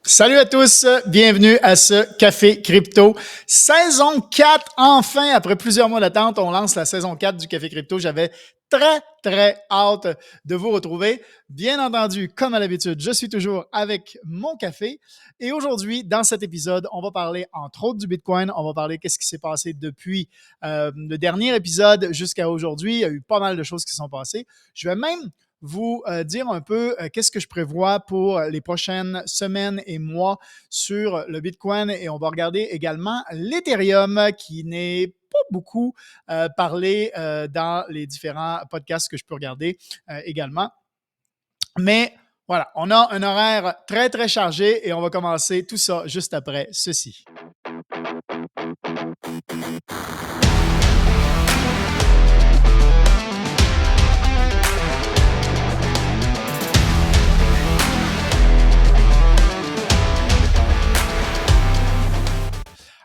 Salut à tous, bienvenue à ce Café Crypto. Saison 4, enfin, après plusieurs mois d'attente, on lance la saison 4 du Café Crypto. J'avais très hâte de vous retrouver. Bien entendu, comme à l'habitude, je suis toujours avec mon café. Et aujourd'hui, dans cet épisode, on va parler entre autres du Bitcoin. On va parler qu'est-ce qui s'est passé depuis le dernier épisode jusqu'à aujourd'hui. Il y a eu pas mal de choses qui sont passées. Je vais même vous dire un peu qu'est-ce que je prévois pour les prochaines semaines et mois sur le Bitcoin et on va regarder également l'Ethereum qui n'est pas beaucoup parlé dans les différents podcasts que je peux regarder également. Mais voilà, on a un horaire très chargé et on va commencer tout ça juste après ceci.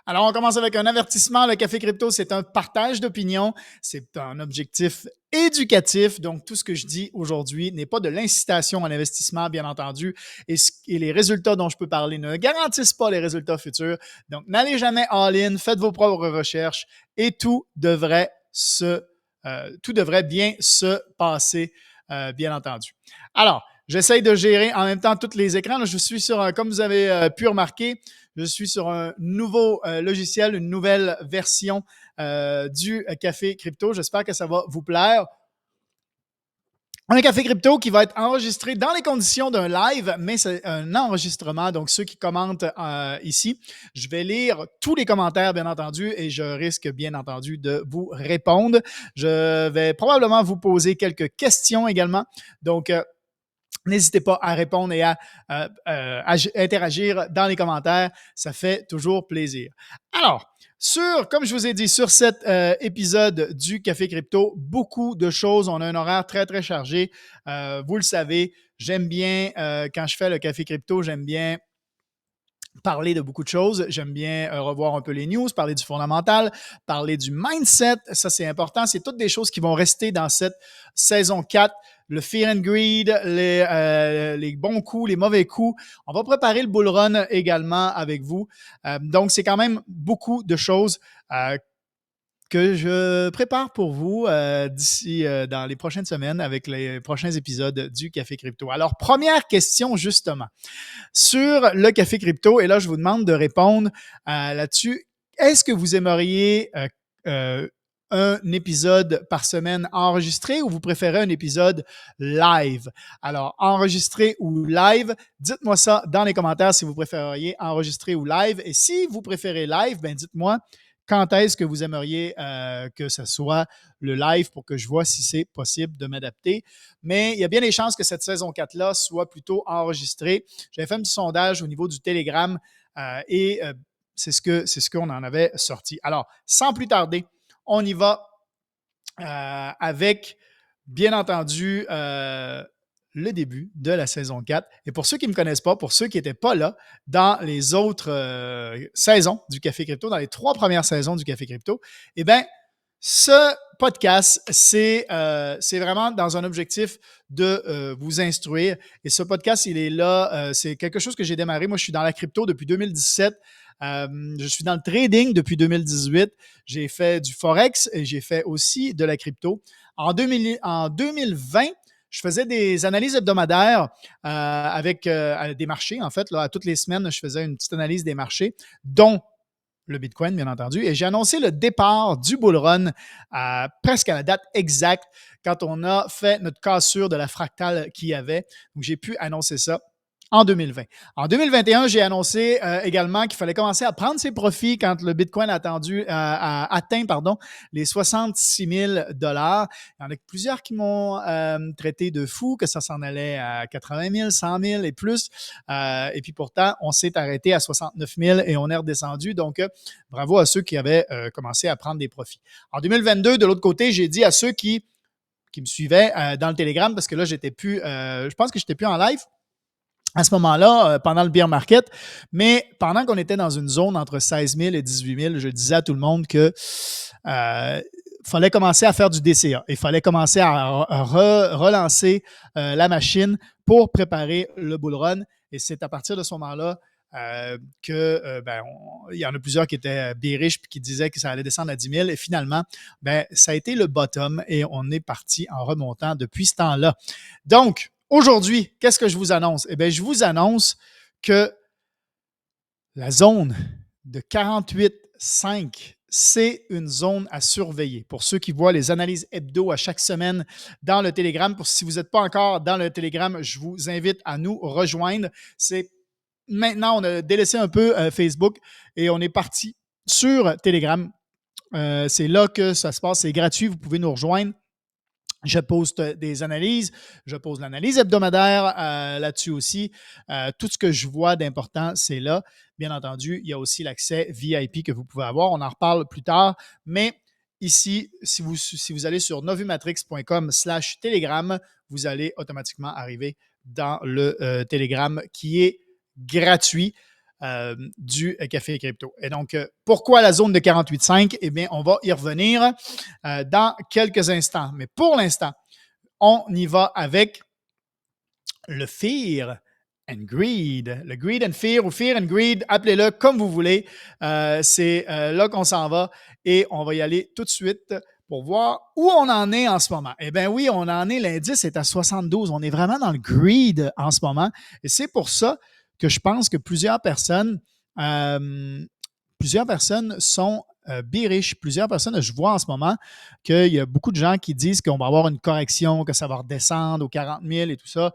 Alors, on commence avec un avertissement. Le Café Crypto, c'est un partage d'opinion. C'est un objectif éducatif. Donc, tout ce que je dis aujourd'hui n'est pas de l'incitation à l'investissement, bien entendu. Et les résultats dont je peux parler ne garantissent pas les résultats futurs. Donc, n'allez jamais all-in. Faites vos propres recherches et tout devrait bien se passer, bien entendu. Alors, j'essaye de gérer en même temps tous les écrans. Là, je suis sur, comme vous avez pu remarquer, je suis sur un nouveau logiciel, une nouvelle version du Café Crypto. J'espère que ça va vous plaire. Un Café Crypto qui va être enregistré dans les conditions d'un live, mais c'est un enregistrement. Donc, ceux qui commentent ici, je vais lire tous les commentaires, bien entendu, et je risque, bien entendu, de vous répondre. Je vais probablement vous poser quelques questions également. Donc, n'hésitez pas à répondre et à interagir dans les commentaires. Ça fait toujours plaisir. Alors, comme je vous ai dit, sur cet épisode du Café Crypto, beaucoup de choses. On a un horaire très chargé. Vous le savez, j'aime bien, quand je fais le Café Crypto, j'aime bien parler de beaucoup de choses. J'aime bien revoir un peu les news, parler du fondamental, parler du mindset. Ça, c'est important. C'est toutes des choses qui vont rester dans cette saison 4. Le fear and greed, les bons coups, les mauvais coups. On va préparer le bull run également avec vous. Donc, c'est quand même beaucoup de choses que je prépare pour vous d'ici dans les prochaines semaines avec les prochains épisodes du Café Crypto. Alors, première question justement sur le Café Crypto, et là, je vous demande de répondre là-dessus. Est-ce que vous aimeriez un épisode par semaine enregistré ou vous préférez un épisode live? Alors, enregistré ou live, dites-moi ça dans les commentaires si vous préfériez enregistrer ou live. Et si vous préférez live, ben dites-moi quand est-ce que vous aimeriez que ce soit le live pour que je vois si c'est possible de m'adapter. Mais il y a bien des chances que cette saison 4-là soit plutôt enregistrée. J'avais fait un petit sondage au niveau du Telegram et c'est ce qu'on en avait sorti. Alors, sans plus tarder, on y va avec, bien entendu, le début de la saison 4. Et pour ceux qui ne me connaissent pas, pour ceux qui n'étaient pas là dans les autres saisons du Café Crypto, dans les 3 premières saisons du Café Crypto, eh bien, ce podcast, c'est vraiment dans un objectif de vous instruire. Et ce podcast, il est là, c'est quelque chose que j'ai démarré. Moi, je suis dans la crypto depuis 2017. Je suis dans le trading depuis 2018. J'ai fait du Forex et j'ai fait aussi de la crypto. En 2020, je faisais des analyses hebdomadaires avec des marchés, en fait. Là, à toutes les semaines, je faisais une petite analyse des marchés, dont le Bitcoin, bien entendu. Et j'ai annoncé le départ du bull run presque à la date exacte quand on a fait notre cassure de la fractale qu'il y avait. Donc, j'ai pu annoncer ça en 2020. En 2021, j'ai annoncé également qu'il fallait commencer à prendre ses profits quand le Bitcoin a atteint les 66 000 $. Il y en a plusieurs qui m'ont traité de fou, que ça s'en allait à 80 000, 100 000 et plus. Et puis pourtant, on s'est arrêté à 69 000 et on est redescendu. Donc, bravo à ceux qui avaient commencé à prendre des profits. En 2022, de l'autre côté, j'ai dit à ceux qui me suivaient dans le Telegram, parce que là, je pense que j'étais plus en live à ce moment-là, pendant le bear market, mais pendant qu'on était dans une zone entre 16 000 et 18 000, je disais à tout le monde que fallait commencer à faire du DCA. Il fallait commencer à relancer la machine pour préparer le bull run. Et c'est à partir de ce moment-là que il y en a plusieurs qui étaient bien riches et qui disaient que ça allait descendre à 10 000. Et finalement, ça a été le bottom et on est parti en remontant depuis ce temps-là. Donc, aujourd'hui, qu'est-ce que je vous annonce? Eh bien, je vous annonce que la zone de 48,5, c'est une zone à surveiller. Pour ceux qui voient les analyses hebdo à chaque semaine dans le Telegram, si vous n'êtes pas encore dans le Telegram, je vous invite à nous rejoindre. Maintenant, on a délaissé un peu Facebook et on est parti sur Telegram. C'est là que ça se passe. C'est gratuit. Vous pouvez nous rejoindre. Je poste des analyses. Je pose l'analyse hebdomadaire là-dessus aussi. Tout ce que je vois d'important, c'est là. Bien entendu, il y a aussi l'accès VIP que vous pouvez avoir. On en reparle plus tard. Mais ici, si vous allez sur novumatrix.com/Telegram, vous allez automatiquement arriver dans le Telegram qui est gratuit du Café Crypto. Et donc, pourquoi la zone de 48,5? Eh bien, on va y revenir dans quelques instants. Mais pour l'instant, on y va avec le Fear and Greed. Le Greed and Fear ou Fear and Greed, appelez-le comme vous voulez. C'est là qu'on s'en va et on va y aller tout de suite pour voir où on en est en ce moment. Eh bien oui, on en est, l'indice est à 72. On est vraiment dans le greed en ce moment. Et c'est pour ça que je pense que plusieurs personnes sont riches. Plusieurs personnes, je vois en ce moment qu'il y a beaucoup de gens qui disent qu'on va avoir une correction, que ça va redescendre aux 40 000 et tout ça.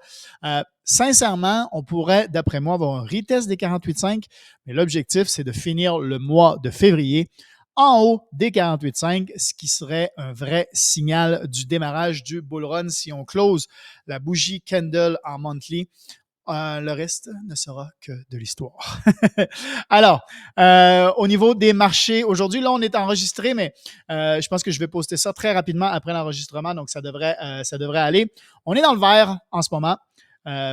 Sincèrement, on pourrait, d'après moi, avoir un retest des 48,5, mais l'objectif, c'est de finir le mois de février en haut des 48,5, ce qui serait un vrai signal du démarrage du bull run si on close la bougie candle en monthly. Le reste ne sera que de l'histoire. Alors, au niveau des marchés, aujourd'hui, là, on est enregistré, mais je pense que je vais poster ça très rapidement après l'enregistrement, donc ça devrait aller. On est dans le vert en ce moment,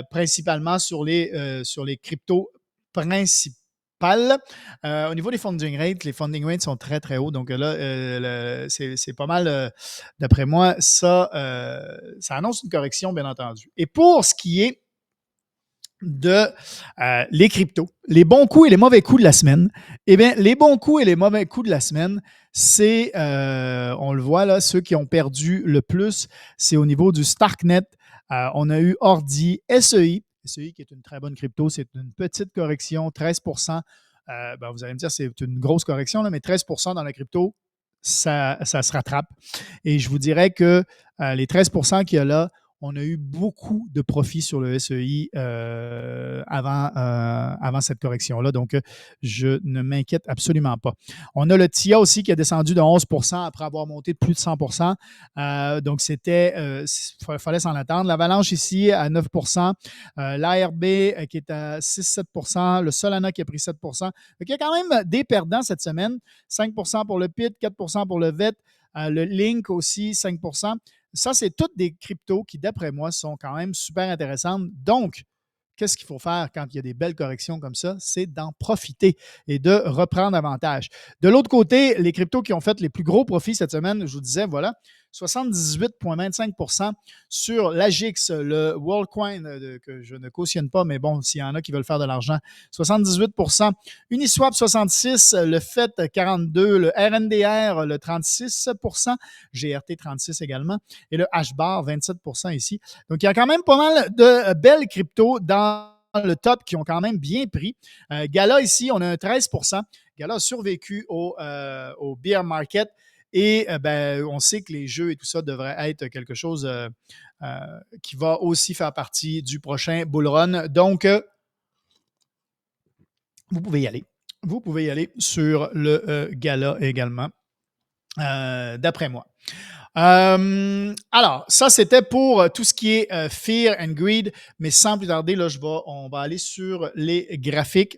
principalement sur les cryptos principales. Au niveau des funding rates, les funding rates sont très, très hauts. Donc là, c'est pas mal, d'après moi, ça annonce une correction, bien entendu. Et pour ce qui est de les cryptos, les bons coups et les mauvais coups de la semaine. Eh bien, les bons coups et les mauvais coups de la semaine, c'est, on le voit là, ceux qui ont perdu le plus, c'est au niveau du Starknet. On a eu Ordi, SEI qui est une très bonne crypto, c'est une petite correction, 13 vous allez me dire, c'est une grosse correction, là, mais 13 dans la crypto, ça se rattrape. Et je vous dirais que les 13 qu'il y a là, on a eu beaucoup de profits sur le SEI avant cette correction-là. Donc, je ne m'inquiète absolument pas. On a le TIA aussi qui a descendu de 11 après avoir monté de plus de 100 donc, il fallait s'en attendre. L'Avalanche ici à 9 l'ARB qui est à 6-7 le Solana qui a pris 7 Donc, il y a quand même des perdants cette semaine. 5 pour le PIT, 4 pour le VET, le Link aussi, 5 Ça, c'est toutes des cryptos qui, d'après moi, sont quand même super intéressantes. Donc, qu'est-ce qu'il faut faire quand il y a des belles corrections comme ça? C'est d'en profiter et de reprendre avantage. De l'autre côté, les cryptos qui ont fait les plus gros profits cette semaine, je vous disais, voilà, 78,25 sur l'AGIX, le WorldCoin, que je ne cautionne pas, mais bon, s'il y en a qui veulent faire de l'argent, 78 Uniswap, 66 le FET, 42 le RNDR, le 36 GRT, 36 également, et le HBAR, 27 ici. Donc, il y a quand même pas mal de belles cryptos dans le top qui ont quand même bien pris. Gala, ici, on a un 13 Gala a survécu au bear market. Et on sait que les jeux et tout ça devraient être quelque chose qui va aussi faire partie du prochain bull run. Donc, vous pouvez y aller. Vous pouvez y aller sur le Gala également, d'après moi. Alors, ça, c'était pour tout ce qui est Fear and Greed, mais sans plus tarder, là, on va aller sur les graphiques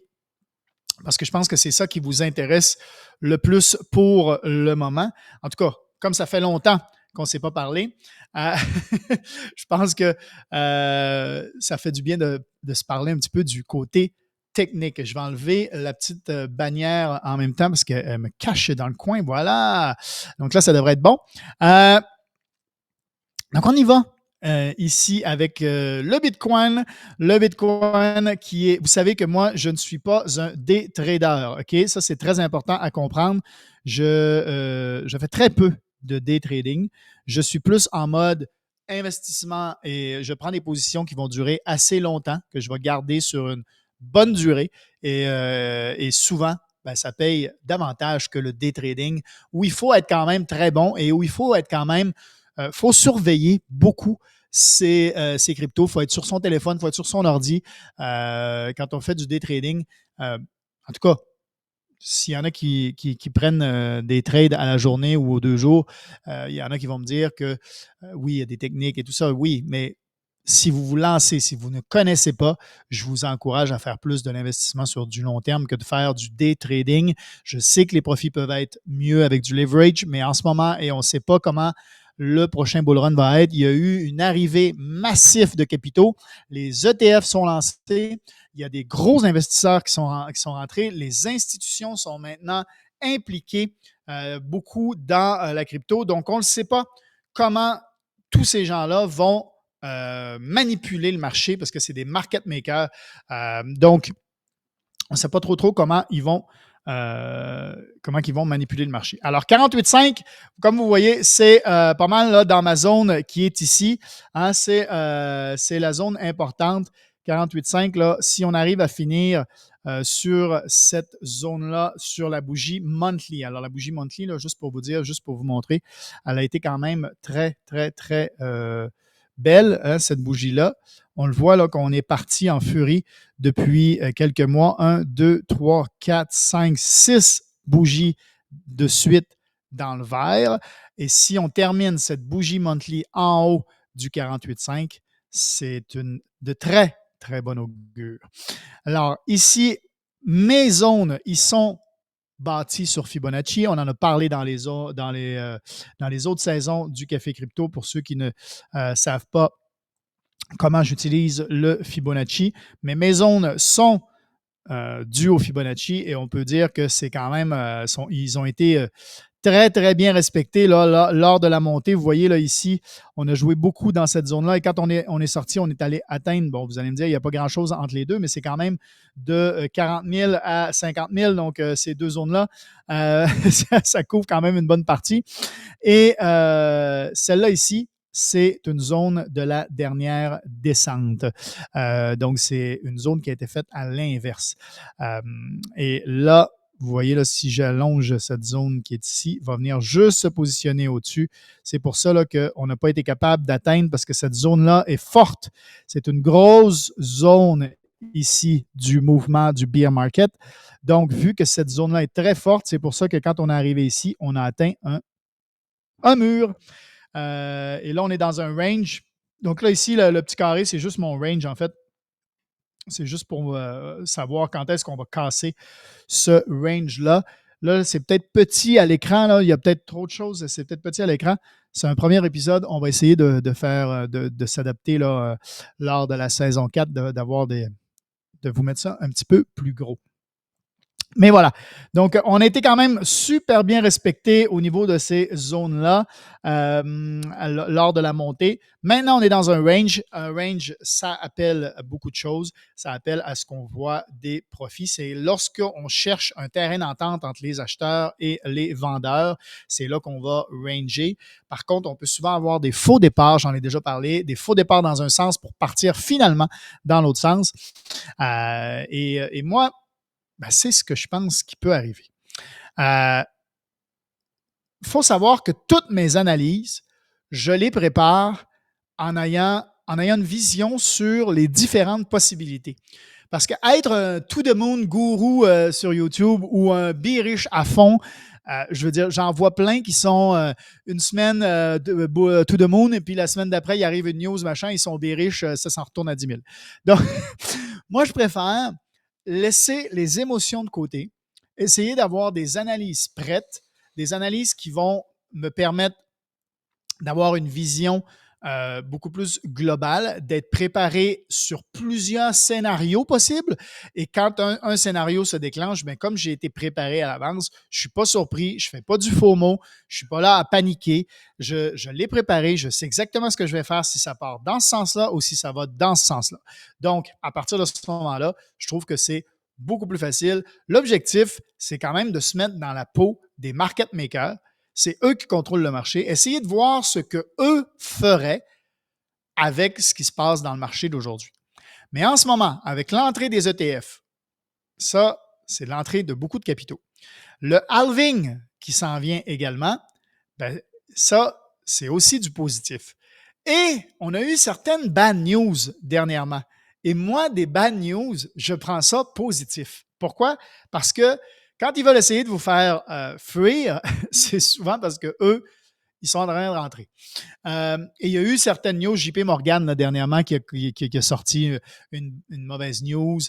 parce que je pense que c'est ça qui vous intéresse le plus pour le moment. En tout cas, comme ça fait longtemps qu'on ne s'est pas parlé, je pense que ça fait du bien de se parler un petit peu du côté technique. Je vais enlever la petite bannière en même temps parce qu'elle me cache dans le coin. Voilà. Donc là, ça devrait être bon. Donc, on y va ici avec le Bitcoin. Le Bitcoin qui est, vous savez que moi, je ne suis pas un day trader. OK? Ça, c'est très important à comprendre. Je fais très peu de day trading. Je suis plus en mode investissement et je prends des positions qui vont durer assez longtemps, que je vais garder sur une bonne durée. Et souvent, ben, ça paye davantage que le day trading, où il faut être quand même très bon et où il faut être quand même faut surveiller beaucoup ces cryptos. Il faut être sur son téléphone, il faut être sur son ordi. Quand on fait du day trading, en tout cas, s'il y en a qui prennent des trades à la journée ou aux 2 jours, il y en a qui vont me dire que oui, il y a des techniques et tout ça, oui, mais si vous vous lancez, si vous ne connaissez pas, je vous encourage à faire plus de l'investissement sur du long terme que de faire du day trading. Je sais que les profits peuvent être mieux avec du leverage, mais en ce moment, et on ne sait pas comment le prochain bull run va être, il y a eu une arrivée massive de capitaux. Les ETF sont lancés. Il y a des gros investisseurs qui sont rentrés. Les institutions sont maintenant impliquées beaucoup dans la crypto. Donc, on ne sait pas comment tous ces gens-là vont manipuler le marché parce que c'est des market makers. Donc, on ne sait pas trop comment ils vont manipuler le marché. Alors, 48,5, comme vous voyez, c'est pas mal là, dans ma zone qui est ici. Hein, c'est la zone importante. 48,5, là, si on arrive à finir sur cette zone-là, sur la bougie monthly. Alors, la bougie monthly, là, juste pour vous dire, juste pour vous montrer, elle a été quand même très, très, très belle, hein, cette bougie-là. On le voit là qu'on est parti en furie depuis quelques mois. 1, 2, 3, 4, 5, 6 bougies de suite dans le vert. Et si on termine cette bougie monthly en haut du 48,5, c'est une de très, très bonne augure. Alors, ici, mes zones, ils sont bâtis sur Fibonacci. On en a parlé dans les autres saisons du Café Crypto pour ceux qui ne savent pas comment j'utilise le Fibonacci. Mais mes zones sont dues au Fibonacci et on peut dire que c'est quand même, ils ont été très, très bien respectés là, lors de la montée. Vous voyez là ici, on a joué beaucoup dans cette zone-là et quand on est sorti, on est allé atteindre, bon, vous allez me dire, il n'y a pas grand-chose entre les deux, mais c'est quand même de 40 000 à 50 000, donc ces deux zones-là, ça couvre quand même une bonne partie. Et celle-là ici, c'est une zone de la dernière descente. Donc, c'est une zone qui a été faite à l'inverse. Et là, vous voyez, là, si j'allonge cette zone qui est ici, va venir juste se positionner au-dessus. C'est pour ça là, qu'on n'a pas été capable d'atteindre parce que cette zone-là est forte. C'est une grosse zone ici du mouvement du bear market. Donc, vu que cette zone-là est très forte, c'est pour ça que quand on est arrivé ici, on a atteint un mur. Et là, on est dans un range. Donc là, ici, le petit carré, c'est juste mon range, en fait. C'est juste pour savoir quand est-ce qu'on va casser ce range-là. Là, c'est peut-être petit à l'écran. Là. Il y a peut-être trop de choses. C'est peut-être petit à l'écran. C'est un premier épisode. On va essayer de faire, de s'adapter là, lors de la saison 4, de vous mettre ça un petit peu plus gros. Mais voilà. Donc, on a été quand même super bien respecté au niveau de ces zones-là lors de la montée. Maintenant, on est dans un range. Un range, ça appelle beaucoup de choses. Ça appelle à ce qu'on voit des profits. C'est lorsqu'on cherche un terrain d'entente entre les acheteurs et les vendeurs. C'est là qu'on va ranger. Par contre, on peut souvent avoir des faux départs. J'en ai déjà parlé. Des faux départs dans un sens pour partir finalement dans l'autre sens. Et moi, ben, c'est ce que je pense qui peut arriver. Il faut savoir que toutes mes analyses, je les prépare en ayant une vision sur les différentes possibilités. Parce qu'être un to the moon gourou sur YouTube ou un bearish à fond, je veux dire, j'en vois plein qui sont une semaine to the moon et puis la semaine d'après, il arrive une news, machin, ils sont bearish, ça s'en retourne à 10 000. Donc, moi, je préfère laisser les émotions de côté, essayer d'avoir des analyses prêtes, des analyses qui vont me permettre d'avoir une vision beaucoup plus globale, d'être préparé sur plusieurs scénarios possibles. Et quand un scénario se déclenche, bien, comme j'ai été préparé à l'avance, je ne suis pas surpris, je ne fais pas du faux mot, je ne suis pas là à paniquer. Je l'ai préparé, je sais exactement ce que je vais faire si ça part dans ce sens-là ou si ça va dans ce sens-là. Donc, à partir de ce moment-là, je trouve que c'est beaucoup plus facile. L'objectif, c'est quand même de se mettre dans la peau des market makers. C'est eux qui contrôlent le marché. Essayez de voir ce qu'eux feraient avec ce qui se passe dans le marché d'aujourd'hui. Mais en ce moment, avec l'entrée des ETF, ça, c'est l'entrée de beaucoup de capitaux. Le halving qui s'en vient également, ben, ça, c'est aussi du positif. Et on a eu certaines bad news dernièrement. Et moi, des bad news, je prends ça positif. Pourquoi? Parce que quand ils veulent essayer de vous faire fuir, c'est souvent parce qu'eux, ils sont en train de rentrer. Et il y a eu certaines news, JP Morgan là, dernièrement qui a sorti une mauvaise news.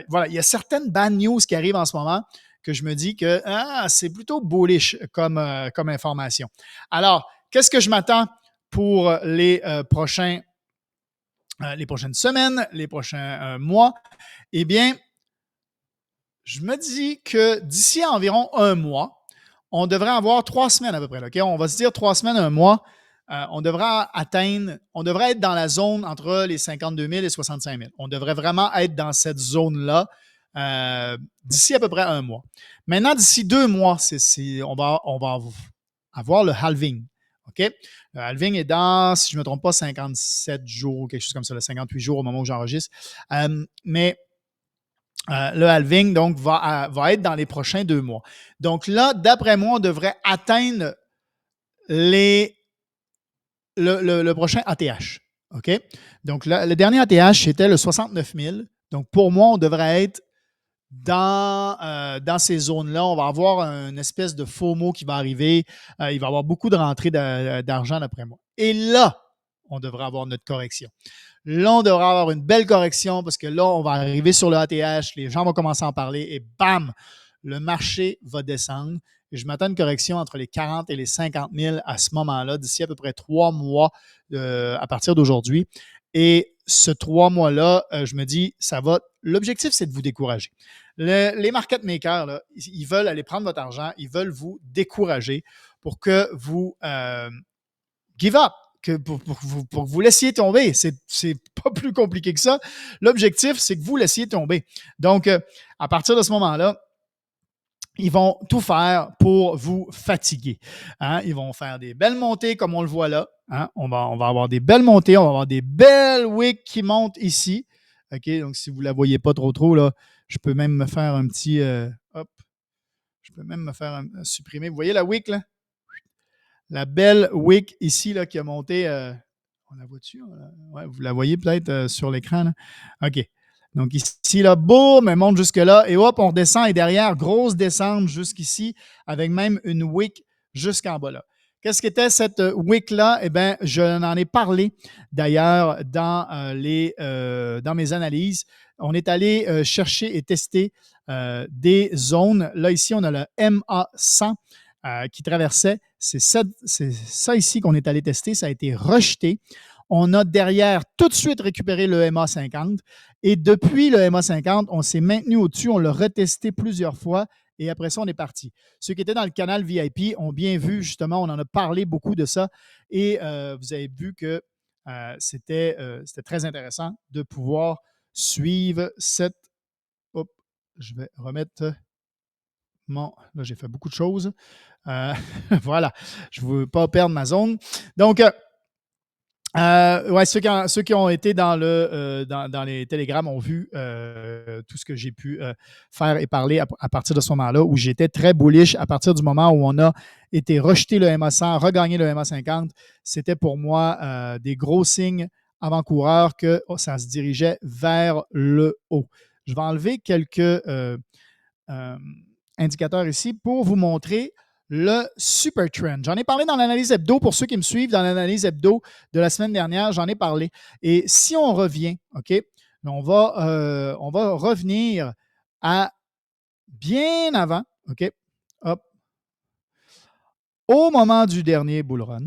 Voilà, il y a certaines bad news qui arrivent en ce moment que je me dis que c'est plutôt bullish comme information. Alors, qu'est-ce que je m'attends pour les prochaines semaines, les prochains mois? Eh bien, je me dis que d'ici à environ un mois, on devrait avoir 3 semaines à peu près. Là, okay? On va se dire 3 semaines, un mois. On devrait être dans la zone entre les 52 000 et 65 000. On devrait vraiment être dans cette zone-là d'ici à peu près un mois. Maintenant, d'ici 2 mois, on va avoir le halving. OK? Le halving est dans, si je ne me trompe pas, 57 jours ou quelque chose comme ça, 58 jours au moment où j'enregistre. Mais le halving, donc, va être dans les prochains 2 mois. Donc là, d'après moi, on devrait atteindre le prochain ATH. OK? Donc, le dernier ATH, c'était le 69 000. Donc, pour moi, on devrait être dans ces zones-là. On va avoir une espèce de FOMO qui va arriver. Il va y avoir beaucoup de rentrées d'argent, d'après moi. Et là, on devrait avoir notre correction. Là, on devrait avoir une belle correction parce que là, on va arriver sur le ATH, les gens vont commencer à en parler et bam, le marché va descendre. Et je m'attends à une correction entre les 40 et les 50 000 à ce moment-là, d'ici à peu près 3 mois à partir d'aujourd'hui. Et ce 3 mois-là, je me dis, l'objectif, c'est de vous décourager. Les market makers, là, ils veulent aller prendre votre argent, ils veulent vous décourager pour que vous give up, pour que vous laissiez tomber. C'est pas plus compliqué que ça. L'objectif, c'est que vous laissiez tomber. Donc, à partir de ce moment-là, ils vont tout faire pour vous fatiguer. Hein? Ils vont faire des belles montées comme on le voit là. Hein? On va avoir des belles montées, on va avoir des belles wicks qui montent ici. OK, donc si vous ne la voyez pas trop, là, je peux même me faire un petit. Je peux même me faire supprimer. Vous voyez la wick là? La belle wick ici là, qui a monté. On la voit-tu? Ouais, vous la voyez peut-être sur l'écran. Là? OK. Donc ici, là, boum, elle monte jusque-là et hop, on redescend et derrière, grosse descente jusqu'ici avec même une wick jusqu'en bas là. Qu'est-ce qu'était cette wick-là? Eh bien, je n'en ai parlé d'ailleurs dans mes analyses. On est allé chercher et tester des zones. Là, ici, on a le MA100 qui traversait. C'est ça ici qu'on est allé tester. Ça a été rejeté. On a derrière tout de suite récupéré le MA50 et depuis le MA50, on s'est maintenu au-dessus, on l'a retesté plusieurs fois et après ça, on est parti. Ceux qui étaient dans le canal VIP ont bien vu, justement, on en a parlé beaucoup de ça et vous avez vu que c'était très intéressant de pouvoir suivre cette... Hop, je vais remettre là, j'ai fait beaucoup de choses. Voilà, je ne veux pas perdre ma zone. Donc, ouais, ceux qui ont été dans les télégrammes ont vu tout ce que j'ai pu faire et parler à partir de ce moment-là où j'étais très bullish. À partir du moment où on a été rejeté le MA100, regagné le MA50, c'était pour moi des gros signes avant-coureurs que ça se dirigeait vers le haut. Je vais enlever quelques indicateur ici pour vous montrer le super trend. J'en ai parlé dans l'analyse hebdo. Pour ceux qui me suivent dans l'analyse hebdo de la semaine dernière, j'en ai parlé. Et si on revient, OK, on va revenir à bien avant, OK, hop, au moment du dernier bull run.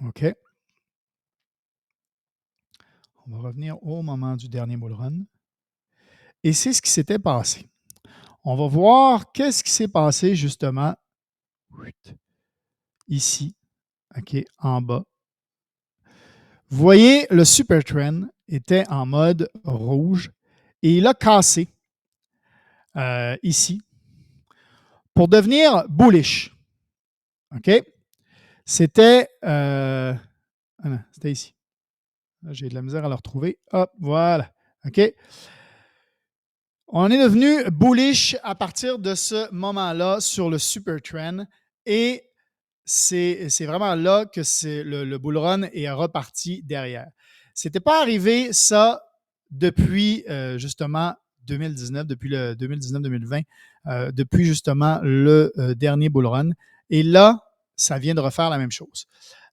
OK. On va revenir au moment du dernier bull run. Et c'est ce qui s'était passé. On va voir qu'est-ce qui s'est passé justement ici, OK, en bas. Vous voyez, le super trend était en mode rouge et il a cassé ici pour devenir bullish. OK? C'était ah non, c'était ici. Là, j'ai de la misère à le retrouver. Hop, voilà. OK? On est devenu bullish à partir de ce moment-là sur le super trend et c'est vraiment là que le bull run est reparti derrière. C'était pas arrivé ça depuis justement 2019, depuis le 2019-2020, depuis justement le dernier bull run. Et là, ça vient de refaire la même chose.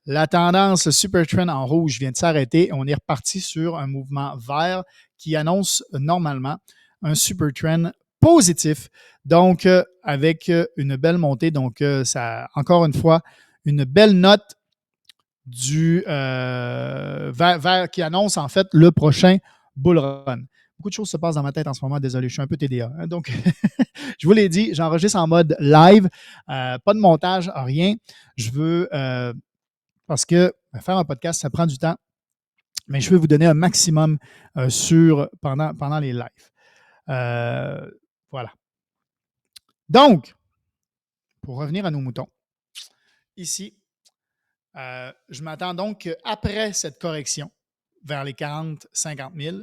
La tendance super trend en rouge vient de s'arrêter et on est reparti sur un mouvement vert qui annonce normalement un super trend positif, donc avec une belle montée. Donc, ça, encore une fois, une belle note qui annonce en fait le prochain bull run. Beaucoup de choses se passent dans ma tête en ce moment. Désolé, je suis un peu TDA. Hein, donc, je vous l'ai dit, j'enregistre en mode live, pas de montage, rien. Je veux parce que faire un podcast, ça prend du temps, mais je veux vous donner un maximum pendant les lives. Voilà. Donc, pour revenir à nos moutons, ici, je m'attends donc qu'après cette correction, vers les 40-50 000,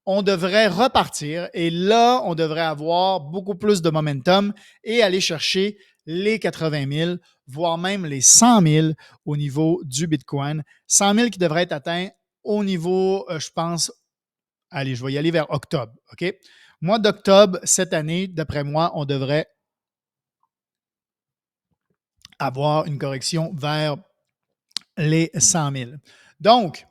on devrait repartir et là, on devrait avoir beaucoup plus de momentum et aller chercher les 80 000, voire même les 100 000 au niveau du Bitcoin. 100 000 qui devraient être atteints au niveau, je pense, allez, je vais y aller vers octobre. OK? Mois d'octobre, cette année, d'après moi, on devrait avoir une correction vers les 100 000. Donc,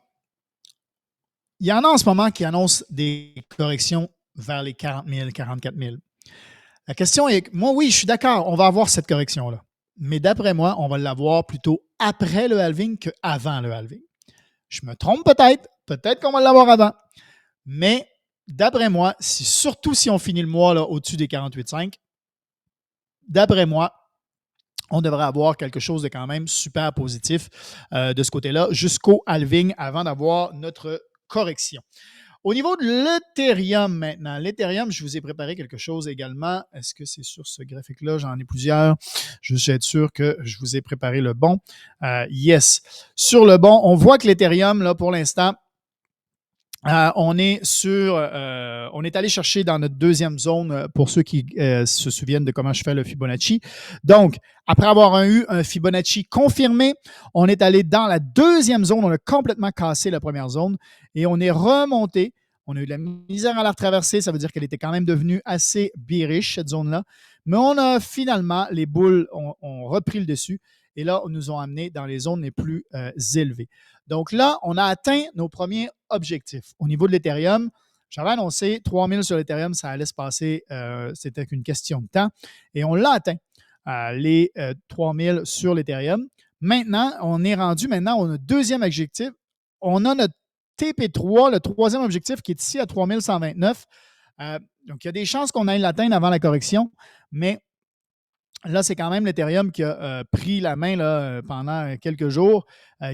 il y en a en ce moment qui annoncent des corrections vers les 40 000, 44 000. La question est, moi, oui, je suis d'accord, on va avoir cette correction-là. Mais d'après moi, on va l'avoir plutôt après le halving qu'avant le halving. Je me trompe peut-être qu'on va l'avoir avant. Mais d'après moi, surtout si on finit le mois là, au-dessus des 48,5, d'après moi, on devrait avoir quelque chose de quand même super positif de ce côté-là jusqu'au halving avant d'avoir notre correction. Au niveau de l'Ethereum maintenant, l'Ethereum, je vous ai préparé quelque chose également. Est-ce que c'est sur ce graphique-là? J'en ai plusieurs. Je veux être sûr que je vous ai préparé le bon. Yes. Sur le bon, on voit que l'Ethereum, là, pour l'instant, on est allé chercher dans notre deuxième zone pour ceux qui se souviennent de comment je fais le Fibonacci. Donc, après avoir eu un Fibonacci confirmé, on est allé dans la deuxième zone. On a complètement cassé la première zone et on est remonté. On a eu de la misère à la retraverser. Ça veut dire qu'elle était quand même devenue assez bearish, cette zone-là. Mais on a finalement, les boules ont repris le dessus et là, on nous ont amenés dans les zones les plus élevées. Donc là, on a atteint nos premiers objectifs. Au niveau de l'Ethereum, j'avais annoncé 3000 sur l'Ethereum, ça allait se passer, c'était qu'une question de temps. Et on l'a atteint, les 3000 sur l'Ethereum. Maintenant, on est rendu, on a un deuxième objectif. On a notre TP3, le troisième objectif qui est ici à 3129. Donc, il y a des chances qu'on aille l'atteindre avant la correction, mais là, c'est quand même l'Ethereum qui a pris la main là, pendant quelques jours,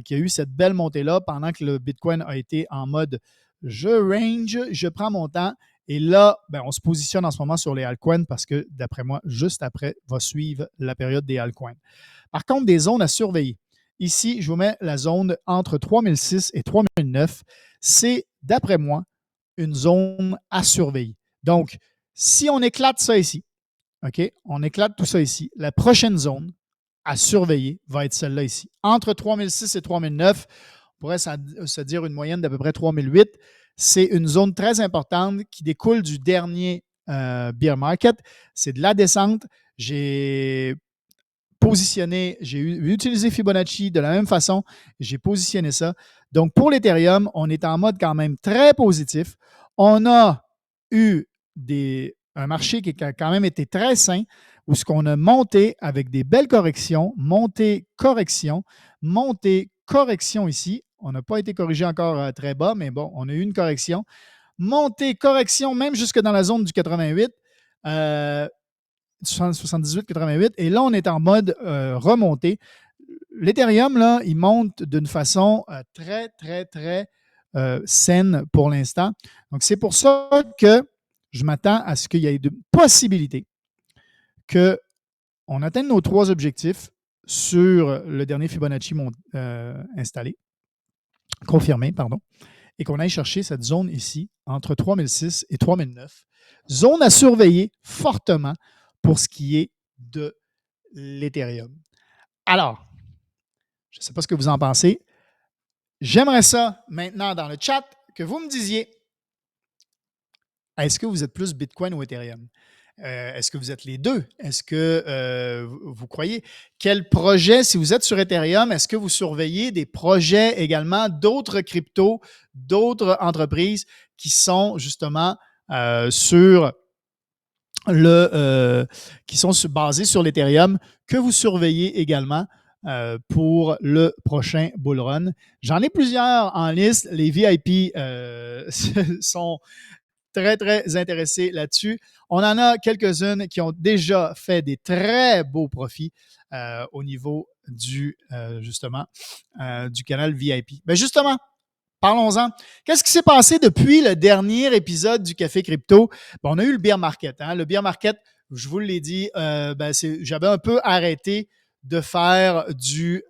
qui a eu cette belle montée-là pendant que le Bitcoin a été en mode je range, je prends mon temps. Et là, on se positionne en ce moment sur les altcoins parce que, d'après moi, juste après, va suivre la période des altcoins. Par contre, des zones à surveiller. Ici, je vous mets la zone entre 3006 et 3009. C'est, d'après moi, une zone à surveiller. Donc, si on éclate ça ici, OK? On éclate tout ça ici. La prochaine zone à surveiller va être celle-là ici. Entre 3006 et 3009, on pourrait se dire une moyenne d'à peu près 3008. C'est une zone très importante qui découle du dernier bear market. C'est de la descente. J'ai utilisé Fibonacci de la même façon. J'ai positionné ça. Donc, pour l'Ethereum, on est en mode quand même très positif. On a eu un marché qui a quand même été très sain, où ce qu'on a monté avec des belles corrections, monté, correction, monté, correction ici. On n'a pas été corrigé encore très bas, mais bon, on a eu une correction. Montée, correction, même jusque dans la zone du 88, 78-88. Et là, on est en mode remontée. L'Ethereum, là, il monte d'une façon très, très, très saine pour l'instant. Donc, c'est pour ça que je m'attends à ce qu'il y ait de possibilités qu'on atteigne nos 3 objectifs sur le dernier Fibonacci installé, confirmé, pardon, et qu'on aille chercher cette zone ici, entre 3006 et 3009. Zone à surveiller fortement pour ce qui est de l'Ethereum. Alors, je ne sais pas ce que vous en pensez. J'aimerais ça maintenant dans le chat que vous me disiez, est-ce que vous êtes plus Bitcoin ou Ethereum? Est-ce que vous êtes les deux? Est-ce que vous croyez? Quel projet, si vous êtes sur Ethereum, est-ce que vous surveillez des projets également d'autres cryptos, d'autres entreprises qui sont justement basées sur l'Ethereum, que vous surveillez également pour le prochain bull run? J'en ai plusieurs en liste. Les VIP sont très, très intéressés là-dessus. On en a quelques-unes qui ont déjà fait des très beaux profits au niveau justement, du canal VIP. Mais justement, parlons-en. Qu'est-ce qui s'est passé depuis le dernier épisode du Café Crypto? On a eu le bear market. Hein? Le bear market, je vous l'ai dit, j'avais un peu arrêté de faire du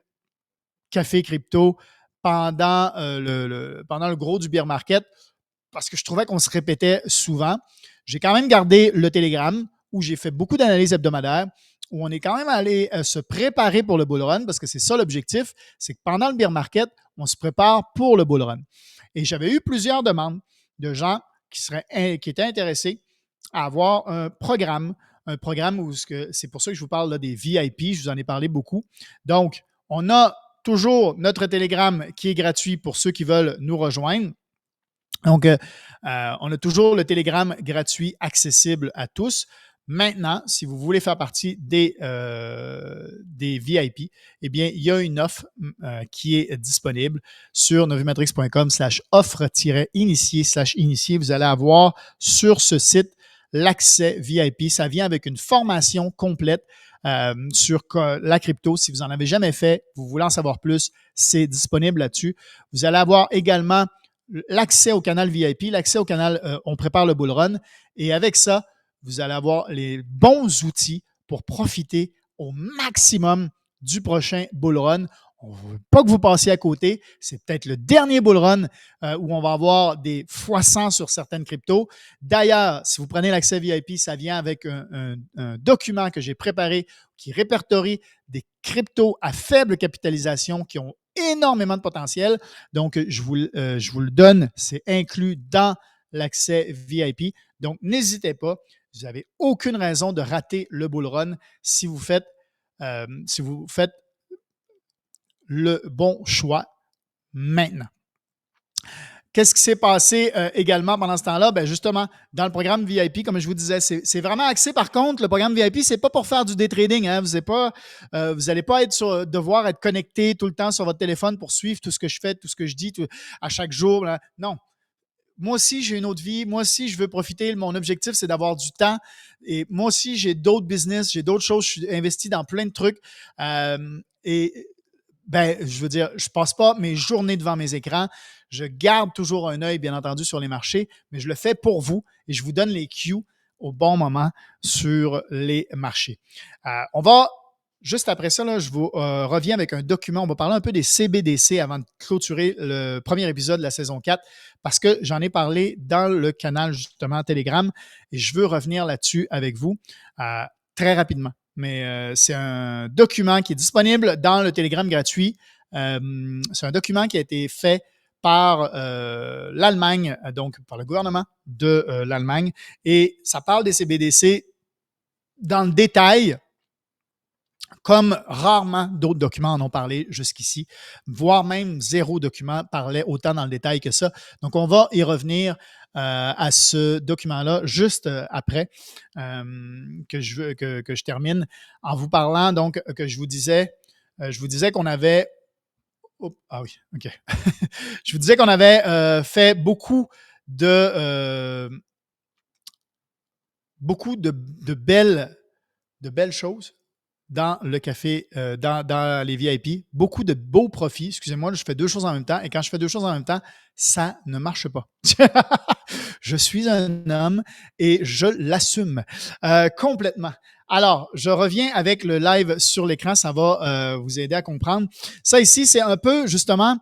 Café Crypto pendant le gros du bear market parce que je trouvais qu'on se répétait souvent. J'ai quand même gardé le Telegram où j'ai fait beaucoup d'analyses hebdomadaires, où on est quand même allé se préparer pour le bull run parce que c'est ça l'objectif, c'est que pendant le bear market, on se prépare pour le bull run. Et j'avais eu plusieurs demandes de gens qui étaient intéressés à avoir un programme où c'est pour ça que je vous parle là, des VIP, je vous en ai parlé beaucoup. Donc, on a toujours notre Telegram qui est gratuit pour ceux qui veulent nous rejoindre. Donc, on a toujours le Telegram gratuit accessible à tous. Maintenant, si vous voulez faire partie des VIP, eh bien, il y a une offre qui est disponible sur novimatrix.com/offre-initié/initié. Vous allez avoir sur ce site l'accès VIP. Ça vient avec une formation complète sur la crypto. Si vous n'en avez jamais fait, vous voulez en savoir plus, c'est disponible là-dessus. Vous allez avoir également l'accès au canal VIP, l'accès au canal On prépare le bull run. Et avec ça, vous allez avoir les bons outils pour profiter au maximum du prochain bull run. On ne veut pas que vous passiez à côté. C'est peut-être le dernier bull run où on va avoir des x100 sur certaines cryptos. D'ailleurs, si vous prenez l'accès VIP, ça vient avec un document que j'ai préparé qui répertorie des cryptos à faible capitalisation qui ont énormément de potentiel. Donc, je vous le donne. C'est inclus dans l'accès VIP. Donc, n'hésitez pas. Vous n'avez aucune raison de rater le bull run si vous faites le bon choix maintenant. Qu'est-ce qui s'est passé également pendant ce temps-là? Bien, justement, dans le programme VIP, comme je vous disais, c'est vraiment axé. Par contre, le programme VIP, ce n'est pas pour faire du day trading. Hein? Vous n'allez pas devoir être connecté tout le temps sur votre téléphone pour suivre tout ce que je fais, tout ce que je dis à chaque jour. Là. Non. Moi aussi, j'ai une autre vie. Moi aussi, je veux profiter. Mon objectif, c'est d'avoir du temps. Et moi aussi, j'ai d'autres business, j'ai d'autres choses. Je suis investi dans plein de trucs. Je veux dire, je ne passe pas mes journées devant mes écrans. Je garde toujours un œil, bien entendu, sur les marchés, mais je le fais pour vous et je vous donne les cues au bon moment sur les marchés. On va, juste après ça, là, je vous reviens avec un document. On va parler un peu des CBDC avant de clôturer le premier épisode de la saison 4 parce que j'en ai parlé dans le canal, justement, Telegram et je veux revenir là-dessus avec vous très rapidement. Mais c'est un document qui est disponible dans le Telegram gratuit. C'est un document qui a été fait par l'Allemagne, donc par le gouvernement de l'Allemagne. Et ça parle des CBDC dans le détail, comme rarement d'autres documents en ont parlé jusqu'ici, voire même zéro document parlait autant dans le détail que ça. Donc, on va y revenir à ce document-là juste après que je termine en vous parlant, donc, que je vous disais qu'on avait Ah oui, OK. Je vous disais qu'on avait fait beaucoup de belles choses dans le café, dans les VIP. Beaucoup de beaux profits. Excusez-moi, là, je fais deux choses en même temps. Et quand je fais deux choses en même temps, ça ne marche pas. Je suis un homme et je l'assume complètement. Alors, je reviens avec le live sur l'écran. Ça va vous aider à comprendre. Ça ici, c'est un peu justement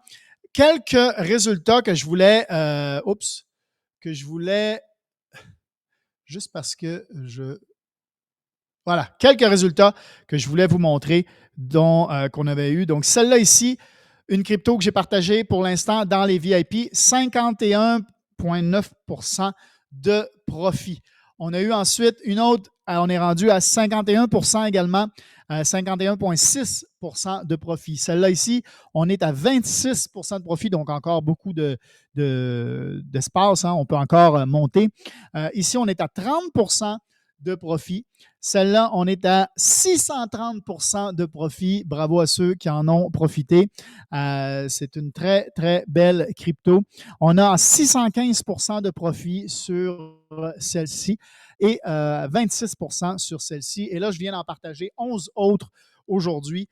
quelques résultats que je voulais. Que je voulais juste parce que je voilà, quelques résultats que je voulais vous montrer qu'on avait eu. Donc, celle-là ici, une crypto que j'ai partagée pour l'instant dans les VIP, 51,9% de profit. On a eu ensuite une autre, on est rendu à 51% également, 51,6% de profit. Celle-là ici, on est à 26% de profit, donc encore beaucoup d'espace, hein, on peut encore monter. Ici, on est à 30% de profit. Celle-là, on est à 630 de profit. Bravo à ceux qui en ont profité. C'est une très, très belle crypto. On a 615 de profit sur celle-ci et 26 sur celle-ci. Et là, je viens d'en partager 11 autres aujourd'hui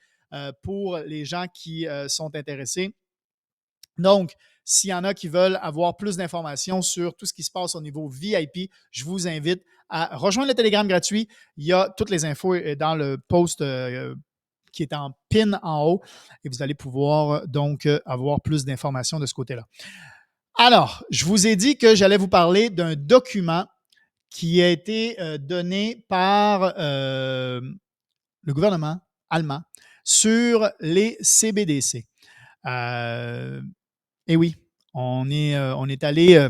pour les gens qui sont intéressés. Donc, s'il y en a qui veulent avoir plus d'informations sur tout ce qui se passe au niveau VIP, je vous invite à rejoindre le Telegram gratuit. Il y a toutes les infos dans le post qui est en pin en haut et vous allez pouvoir donc avoir plus d'informations de ce côté-là. Alors, je vous ai dit que j'allais vous parler d'un document qui a été donné par le gouvernement allemand sur les CBDC. Et oui, on est allé,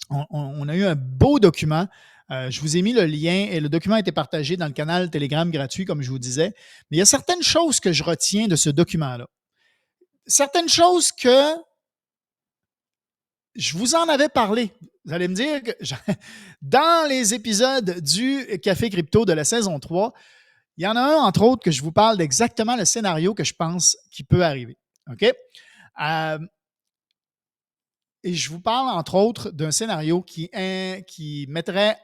on a eu un beau document. Je vous ai mis le lien et le document a été partagé dans le canal Telegram gratuit, comme je vous disais. Mais il y a certaines choses que je retiens de ce document-là. Certaines choses que je vous en avais parlé. Vous allez me dire que dans les épisodes du Café Crypto de la saison 3, il y en a un, entre autres, que je vous parle d'exactement le scénario que je pense qui peut arriver. OK? Et je vous parle, entre autres, d'un scénario qui mettrait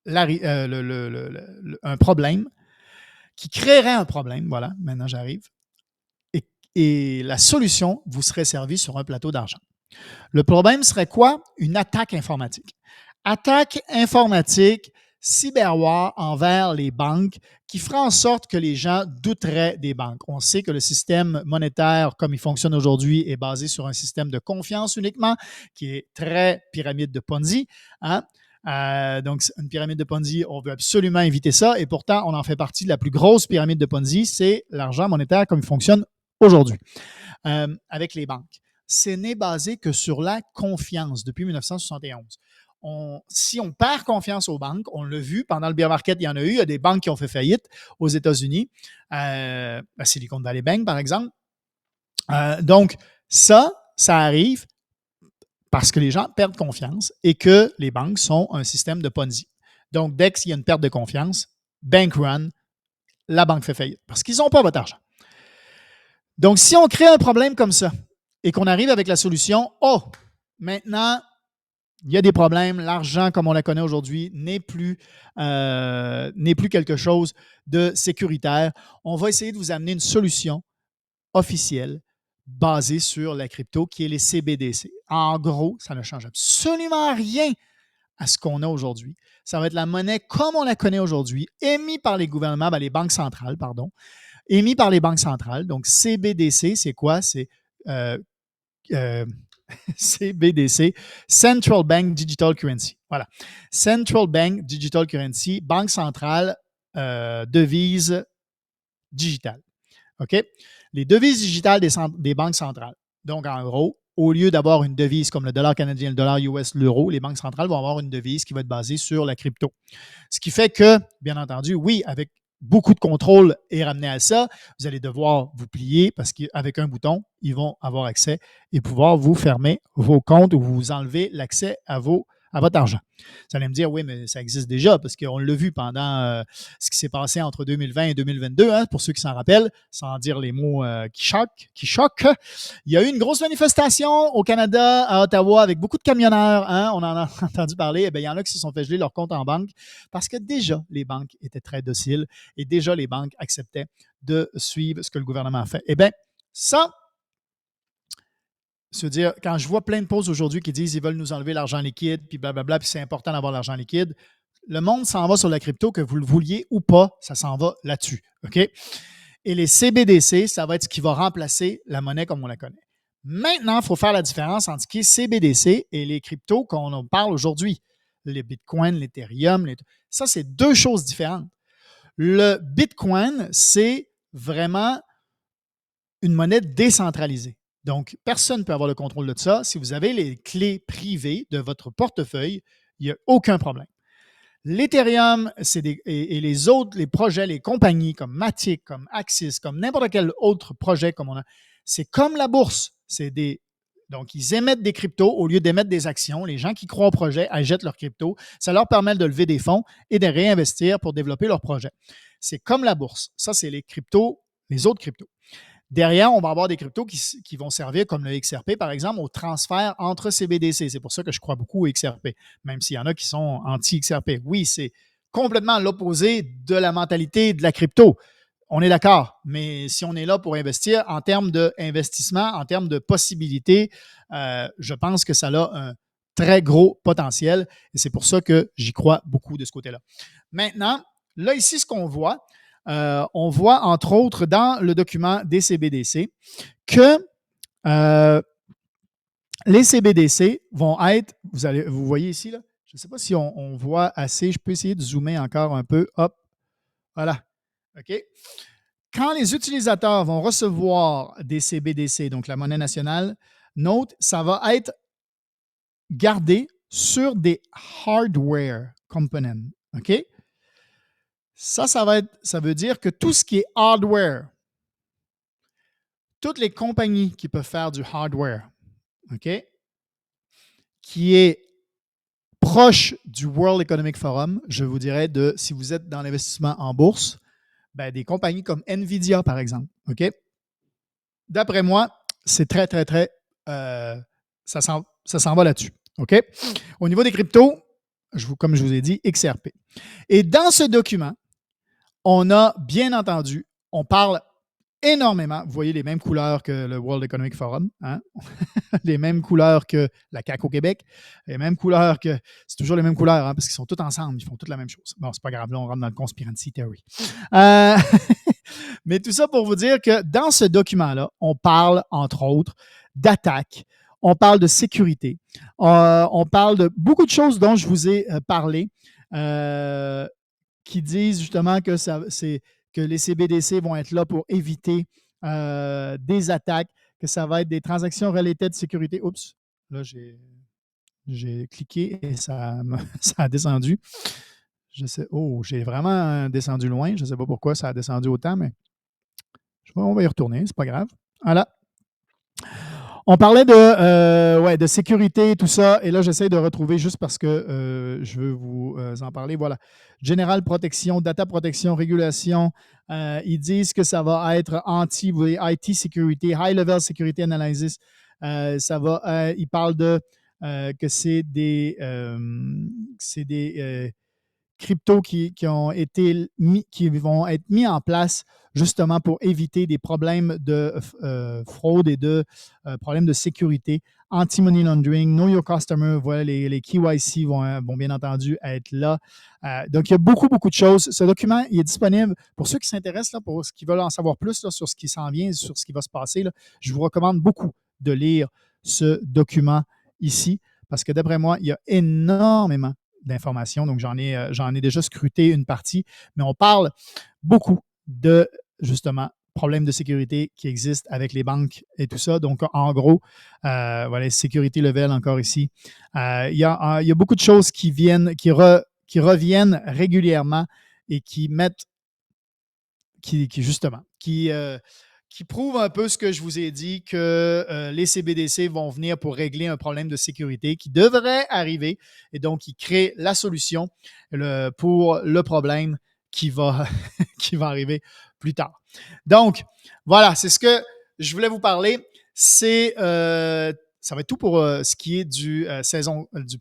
un problème, qui créerait un problème. Voilà, maintenant j'arrive. Et la solution vous serait servie sur un plateau d'argent. Le problème serait quoi? Une attaque informatique. Attaque informatique, cyberwar envers les banques qui fera en sorte que les gens douteraient des banques. On sait que le système monétaire, comme il fonctionne aujourd'hui, est basé sur un système de confiance uniquement, qui est très pyramide de Ponzi. Hein? Donc, une pyramide de Ponzi, on veut absolument éviter ça. Et pourtant, on en fait partie de la plus grosse pyramide de Ponzi, c'est l'argent monétaire comme il fonctionne aujourd'hui avec les banques. Ce n'est basé que sur la confiance depuis 1971. Si on perd confiance aux banques, on l'a vu pendant le bear market, il y en a eu, il y a des banques qui ont fait faillite aux États-Unis, la Silicon Valley Bank par exemple. Donc, ça arrive parce que les gens perdent confiance et que les banques sont un système de Ponzi. Donc, dès qu'il y a une perte de confiance, bank run, la banque fait faillite parce qu'ils n'ont pas votre argent. Donc, si on crée un problème comme ça et qu'on arrive avec la solution, maintenant, il y a des problèmes, l'argent comme on la connaît aujourd'hui n'est plus quelque chose de sécuritaire. On va essayer de vous amener une solution officielle basée sur la crypto qui est les CBDC. En gros, ça ne change absolument rien à ce qu'on a aujourd'hui. Ça va être la monnaie comme on la connaît aujourd'hui, émise par les gouvernements, les banques centrales, pardon, émis par les banques centrales. Donc, CBDC, c'est quoi? C'est CBDC, Central Bank Digital Currency. Voilà. Central Bank Digital Currency, banque centrale, devise digitale. OK? Les devises digitales des banques centrales. Donc, en gros, au lieu d'avoir une devise comme le dollar canadien, le dollar US, l'euro, les banques centrales vont avoir une devise qui va être basée sur la crypto. Ce qui fait que, bien entendu, oui, avec beaucoup de contrôle est ramené à ça, vous allez devoir vous plier parce qu'avec un bouton, ils vont avoir accès et pouvoir vous fermer vos comptes ou vous enlever l'accès à vos à votre argent. Vous allez me dire, oui, mais ça existe déjà parce qu'on l'a vu pendant ce qui s'est passé entre 2020 et 2022, hein, pour ceux qui s'en rappellent, sans dire les mots qui choquent. Il y a eu une grosse manifestation au Canada, à Ottawa, avec beaucoup de camionneurs. Hein, on en a entendu parler. Eh bien, il y en a qui se sont fait geler leur compte en banque parce que déjà, les banques étaient très dociles et déjà, les banques acceptaient de suivre ce que le gouvernement fait. Eh bien, ça, se dire, quand je vois plein de posts aujourd'hui qui disent qu'ils veulent nous enlever l'argent liquide, puis blablabla, puis c'est important d'avoir l'argent liquide, le monde s'en va sur la crypto, que vous le vouliez ou pas, ça s'en va là-dessus. OK? Et les CBDC, ça va être ce qui va remplacer la monnaie comme on la connaît. Maintenant, il faut faire la différence entre ce qui est CBDC et les cryptos qu'on en parle aujourd'hui. Les Bitcoin, l'Ethereum, ça, c'est deux choses différentes. Le Bitcoin, c'est vraiment une monnaie décentralisée. Donc, personne ne peut avoir le contrôle de ça. Si vous avez les clés privées de votre portefeuille, il n'y a aucun problème. L'Ethereum et les autres, les projets, les compagnies comme Matic, comme Axis, comme n'importe quel autre projet comme on a, c'est comme la bourse. Donc, ils émettent des cryptos au lieu d'émettre des actions. Les gens qui croient au projet achètent leurs cryptos. Ça leur permet de lever des fonds et de réinvestir pour développer leur projet. C'est comme la bourse. Ça, c'est les cryptos, les autres cryptos. Derrière, on va avoir des cryptos qui vont servir, comme le XRP, par exemple, au transfert entre CBDC. C'est pour ça que je crois beaucoup au XRP, même s'il y en a qui sont anti-XRP. Oui, c'est complètement l'opposé de la mentalité de la crypto. On est d'accord, mais si on est là pour investir, en termes d'investissement, en termes de possibilités, je pense que ça a un très gros potentiel et c'est pour ça que j'y crois beaucoup de ce côté-là. Maintenant, là, ici, ce qu'on voit, on voit, entre autres, dans le document des CBDC, que les CBDC vont être, vous voyez ici, là, je ne sais pas si on voit assez, je peux essayer de zoomer encore un peu. Hop, voilà. OK? Quand les utilisateurs vont recevoir des CBDC, donc la monnaie nationale, note, ça va être gardé sur des hardware components. OK? Ça veut dire que tout ce qui est hardware, toutes les compagnies qui peuvent faire du hardware, OK, qui est proche du World Economic Forum, je vous dirais si vous êtes dans l'investissement en bourse, ben, des compagnies comme Nvidia, par exemple, OK? D'après moi, c'est très, très, très, ça s'en va là-dessus, OK? Au niveau des cryptos, comme je vous ai dit, XRP. Et dans ce document, on a bien entendu, on parle énormément. Vous voyez les mêmes couleurs que le World Economic Forum, hein? Les mêmes couleurs que la CAQ au Québec, les mêmes couleurs que. C'est toujours les mêmes couleurs, hein, parce qu'ils sont tous ensemble, ils font toutes la même chose. Bon, c'est pas grave, là, on rentre dans le conspiracy theory. Mais tout ça pour vous dire que dans ce document-là, on parle, entre autres, d'attaques, on parle de sécurité, on parle de beaucoup de choses dont je vous ai parlé, qui disent justement que que les CBDC vont être là pour éviter des attaques, que ça va être des transactions relatées de sécurité. Oups, là, j'ai cliqué et ça a descendu. J'ai vraiment descendu loin. Je ne sais pas pourquoi ça a descendu autant, mais on va y retourner, c'est pas grave. Voilà. On parlait de sécurité et tout ça, et là, j'essaie de retrouver juste parce que je veux vous en parler. Voilà. Général protection, data protection, régulation. Ils disent que ça va être IT security, high level security analysis. Ils parlent que c'est des cryptos qui vont être mis en place justement pour éviter des problèmes de fraude et de problèmes de sécurité. Anti-money laundering, know your customer, voilà, les KYC vont bien entendu être là. Donc, il y a beaucoup, beaucoup de choses. Ce document, il est disponible pour ceux qui s'intéressent, là, pour ceux qui veulent en savoir plus là, sur ce qui s'en vient, sur ce qui va se passer. Là, je vous recommande beaucoup de lire ce document ici parce que d'après moi, il y a énormément d'informations. Donc, j'en ai déjà scruté une partie, mais on parle beaucoup de, justement, problèmes de sécurité qui existent avec les banques et tout ça. Donc, en gros, voilà, sécurité level encore ici. Il y a beaucoup de choses qui reviennent régulièrement et qui qui prouve un peu ce que je vous ai dit, que les CBDC vont venir pour régler un problème de sécurité qui devrait arriver. Et donc, ils créent la solution pour le problème qui va, qui va arriver plus tard. Donc, voilà, c'est ce que je voulais vous parler. Ça va être tout pour ce qui est du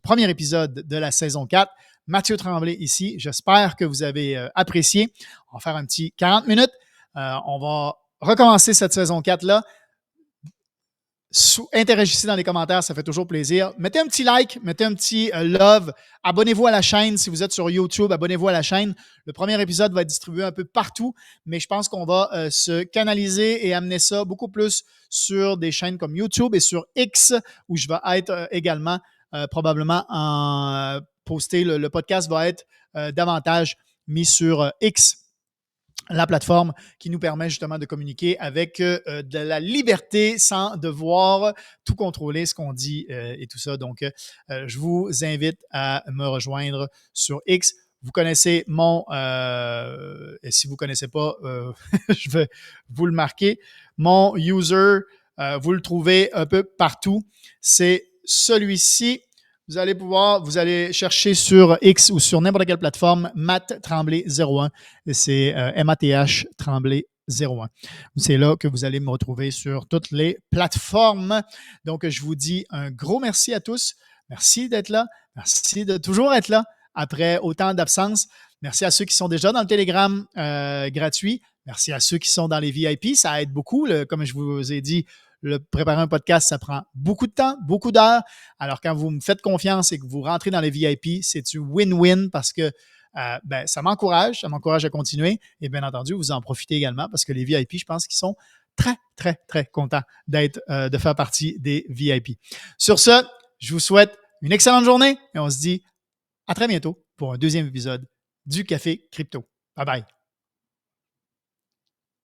premier épisode de la saison 4. Mathieu Tremblay ici. J'espère que vous avez apprécié. On va faire un petit 40 minutes. On va recommencer cette saison 4-là. Interagissez dans les commentaires, ça fait toujours plaisir. Mettez un petit like, mettez un petit love. Abonnez-vous à la chaîne. Si vous êtes sur YouTube, abonnez-vous à la chaîne. Le premier épisode va être distribué un peu partout, mais je pense qu'on va se canaliser et amener ça beaucoup plus sur des chaînes comme YouTube et sur X, où je vais être également probablement en posté. Le podcast va être davantage mis sur X, la plateforme qui nous permet justement de communiquer avec de la liberté sans devoir tout contrôler ce qu'on dit et tout ça. Donc, je vous invite à me rejoindre sur X. Vous connaissez et si vous ne connaissez pas, je vais vous le marquer. Mon user, vous le trouvez un peu partout. C'est celui-ci. Vous allez chercher sur X ou sur n'importe quelle plateforme Matt Tremblay 01. C'est MATH Tremblay 01. C'est là que vous allez me retrouver sur toutes les plateformes. Donc, je vous dis un gros merci à tous. Merci d'être là. Merci de toujours être là après autant d'absence. Merci à ceux qui sont déjà dans le Telegram gratuit. Merci à ceux qui sont dans les VIP. Ça aide beaucoup. Comme je vous ai dit, préparer un podcast, ça prend beaucoup de temps, beaucoup d'heures. Alors, quand vous me faites confiance et que vous rentrez dans les VIP, c'est du win-win parce que ça m'encourage à continuer. Et bien entendu, vous en profitez également parce que les VIP, je pense qu'ils sont très, très, très contents de faire partie des VIP. Sur ce, je vous souhaite une excellente journée et on se dit à très bientôt pour un deuxième épisode du Café Crypto. Bye bye.